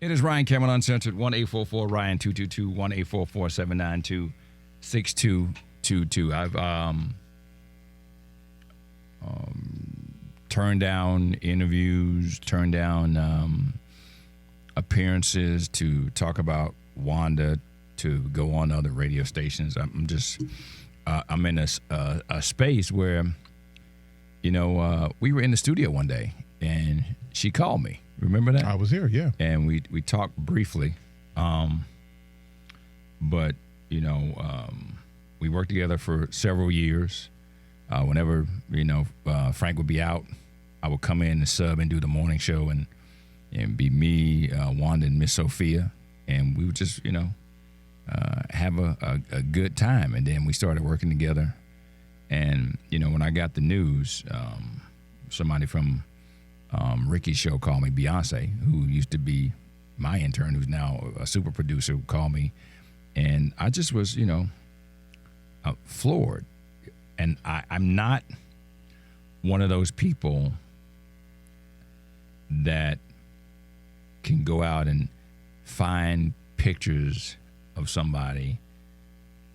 It is Ryan Cameron Uncensored, 1-844-RYAN 222, 1-844-792-6222. I've turned down interviews, turned down appearances to talk about Wanda, to go on other radio stations. I'm just, I'm in a space where, we were in the studio one day and she called me. Remember that? I was here, yeah. And we talked briefly. But, we worked together for several years. Whenever, Frank would be out, I would come in and sub and do the morning show and be me, Wanda, and Miss Sophia. And we would just, have a good time. And then we started working together. And, when I got the news, somebody from Ricky's show called me, Beyonce, who used to be my intern, who's now a super producer, who called me. And I just was, floored. And I'm not one of those people that can go out and find pictures of somebody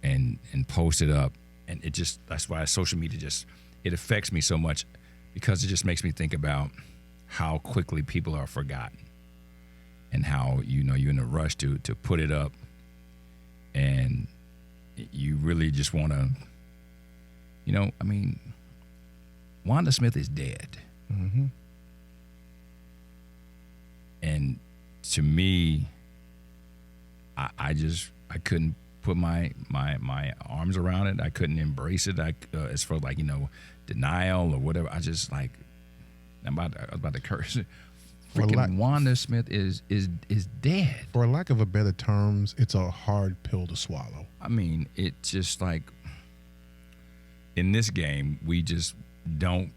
and post it up. And it just, that's why social media it affects me so much, because it just makes me think about how quickly people are forgotten and how, you're in a rush to put it up, and you really just want to, Wanda Smith is dead. Mm-hmm. And to me, I couldn't put my arms around it. I couldn't embrace it. As for denial or whatever. I just I was about to curse. Freaking Wanda Smith is dead. For lack of a better terms, it's a hard pill to swallow. I mean, it's just like, in this game, we just don't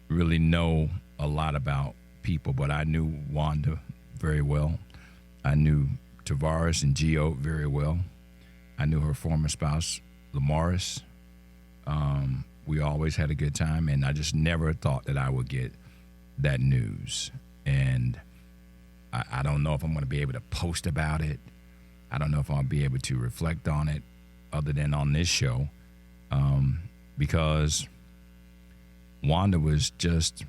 really know a lot about people, but I knew Wanda very well. I knew Tavares and Gio very well. I knew her former spouse, Lamaris. We always had a good time, and I just never thought that I would get that news. And I don't know if I'm going to be able to post about it. I don't know if I'll be able to reflect on it other than on this show, because Wanda was just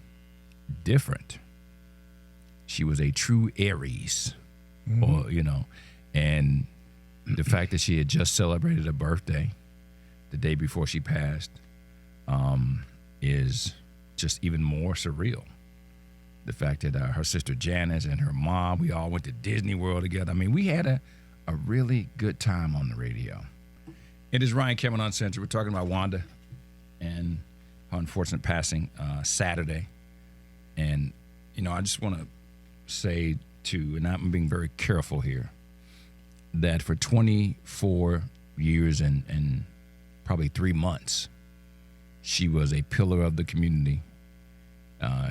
different. She was a true Aries, and the fact that she had just celebrated a birthday the day before she passed is just even more surreal. The fact that her sister Janice and her mom, we all went to Disney World together. I mean, we had a really good time on the radio. It is Ryan Cameron Uncensored. We're talking about Wanda and her unfortunate passing Saturday. And, I just want to say, too, and I'm being very careful here, that for 24 years and probably 3 months, she was a pillar of the community.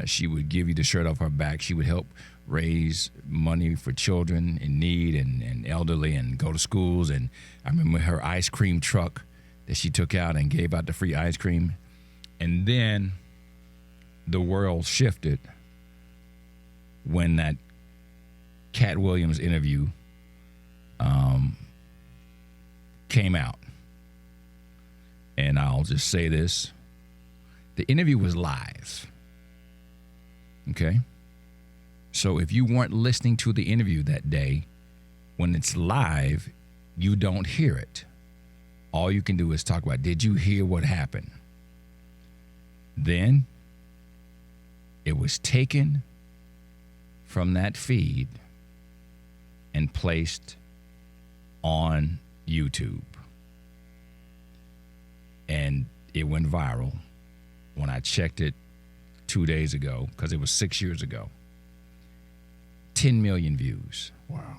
She would give you the shirt off her back. She would help raise money for children in need and elderly and go to schools. And I remember her ice cream truck that she took out and gave out the free ice cream. And then the world shifted when that Katt Williams interview came out. And I'll just say this. The interview was live. Okay? So if you weren't listening to the interview that day, when it's live, you don't hear it. All you can do is talk about, did you hear what happened? Then it was taken from that feed and placed on YouTube. And it went viral when I checked it 2 days ago, because it was 6 years ago. 10 million views. Wow.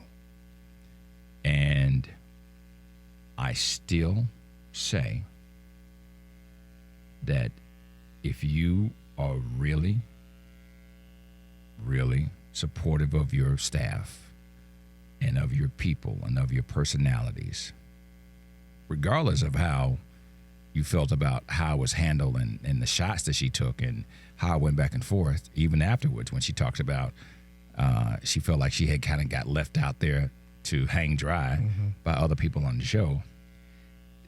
And I still say that if you are really, really supportive of your staff and of your people and of your personalities, regardless of how you felt about how it was handled and the shots that she took and how it went back and forth, even afterwards when she talks about She felt like she had kind of got left out there to hang dry by other people on the show.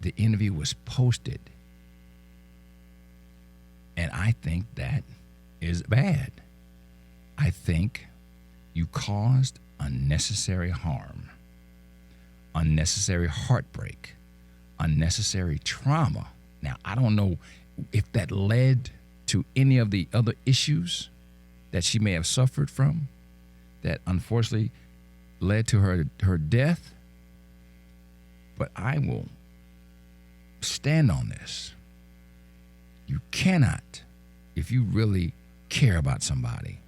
The interview was posted. And I think that is bad. I think you caused unnecessary harm, unnecessary heartbreak, unnecessary trauma. Now, I don't know if that led to any of the other issues that she may have suffered from that unfortunately led to her death. But I will stand on this. You cannot, if you really care about somebody,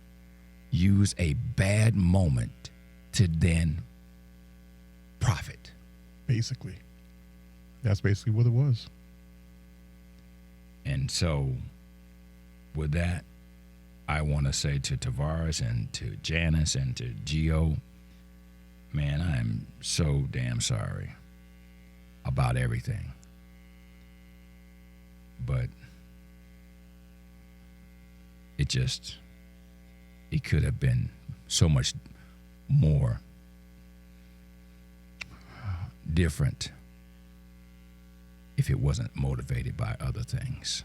use a bad moment to then profit. Basically. That's basically what it was. And so, with that, I want to say to Tavares and to Janice and to Gio, man, I am so damn sorry about everything. But it could have been so much more different if it wasn't motivated by other things.